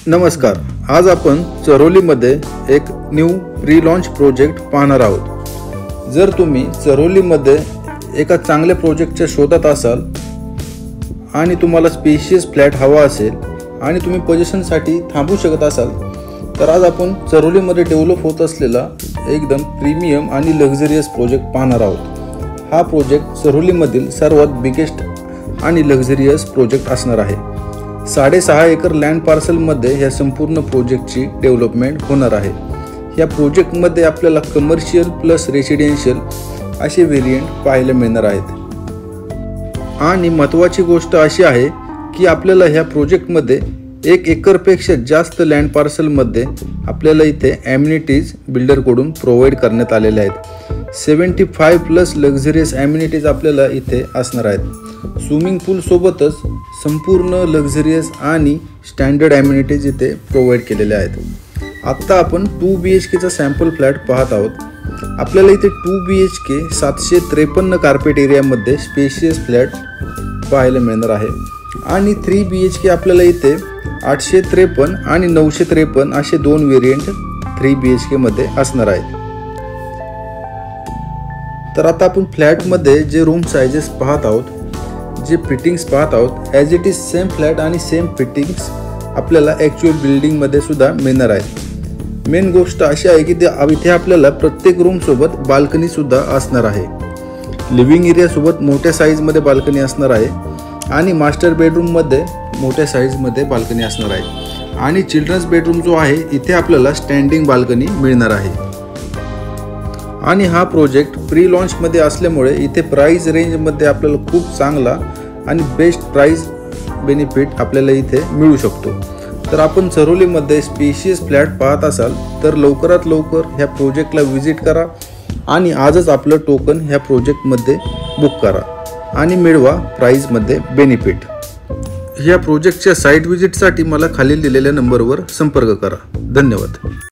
नमस्कार, आज आपण चरोलीमध्ये एक न्यू प्री लॉन्च प्रोजेक्ट पाहणार आहोत। जर तुम्ही चरोलीमध्ये एका चांगल्या प्रोजेक्टच्या शोधात असाल आणि तुम्हाला स्पेशियस फ्लॅट हवा असेल आणि तुम्ही पोझिशनसाठी थांबू शकत असाल तर आज आपण चरोलीमध्ये डेव्हलप होत असलेला एकदम प्रीमियम आणि लक्झरियस प्रोजेक्ट पाहणार आहोत। हा प्रोजेक्ट चरोलीमधील सर्वात बिगेस्ट आणि लक्झरियस प्रोजेक्ट असणार आहे। 6.5 एकर लँड पार्सलमध्ये ह्या संपूर्ण प्रोजेक्टची डेव्हलपमेंट होणार आहे। या प्रोजेक्टमध्ये आपल्याला कमर्शियल प्लस रेसिडेन्शियल असे व्हेरिएंट पाहायला मिळणार आहेत। आणि महत्त्वाची गोष्ट अशी आहे की आपल्याला ह्या प्रोजेक्टमध्ये 1 एकरपेक्षा जास्त लँड पार्सलमध्ये आपल्याला इथे ॲम्युनिटीज बिल्डरकडून प्रोव्हाइड करण्यात आलेल्या आहेत। 75 प्लस लक्झरियस ॲम्युनिटीज आपल्याला इथे असणार आहेत। स्विमिंग पूल सोबतच संपूर्ण लक्झरियस आणि स्टँडर्ड ॲम्युनिटीज इथे प्रोव्हाइड केलेल्या आहेत। आत्ता आपण 2 BHKचा सॅम्पल फ्लॅट पाहत आहोत। आपल्याला इथे 2 BHK 753 कार्पेट एरियामध्ये स्पेशियस फ्लॅट पाहायला मिळणार आहे आणि 3 BHK आपल्याला इथे 853 आणि 953 असे 2 व्हेरिएंट 3 BHK मध्ये असणार आहेत। तर आता आपण फ्लॅटमध्ये जे रूम साइजेस पाहत आहोत, जे फिटिंग्स पाहत आहोत, as it is same flat आणि सेम फिटिंग्स आपल्याला ॲक्च्युअल बिल्डिंगमध्ये सुद्धा मिळणार आहेत। मेन गोष्ट अशी आहे की इथे आपल्याला प्रत्येक रूमसोबत बाल्कनी सुद्धा असणार आहे। लिव्हिंग एरियासोबत मोठ्या साईजमध्ये बाल्कनी असणार आहे आणि मास्टर बेडरूममध्ये मोठ्या साईजमध्ये बाल्कनी असणार आहे आणि चिल्ड्रन्स बेडरूम जो आहे इथे आपल्याला स्टँडिंग बाल्कनी मिळणार आहे। आणि हा प्रोजेक्ट प्री लॉन्चमध्ये असल्यामुळे इथे प्राइस रेंजमध्ये आपल्याला खूप चांगला आणि बेस्ट प्राइस बेनिफिट आपल्याला इथे मिळू शकतो। तर आपण चरोलीमध्ये स्पेशियस फ्लॅट पाहत असाल तर लवकरात लवकर ह्या प्रोजेक्टला व्हिजिट करा आणि आजच आपलं टोकन ह्या प्रोजेक्टमध्ये बुक करा आणि मिळवा प्राइसमध्ये बेनिफिट। ह्या प्रोजेक्टच्या साईट व्हिजिटसाठी मला खालील दिलेल्या नंबरवर संपर्क करा। धन्यवाद।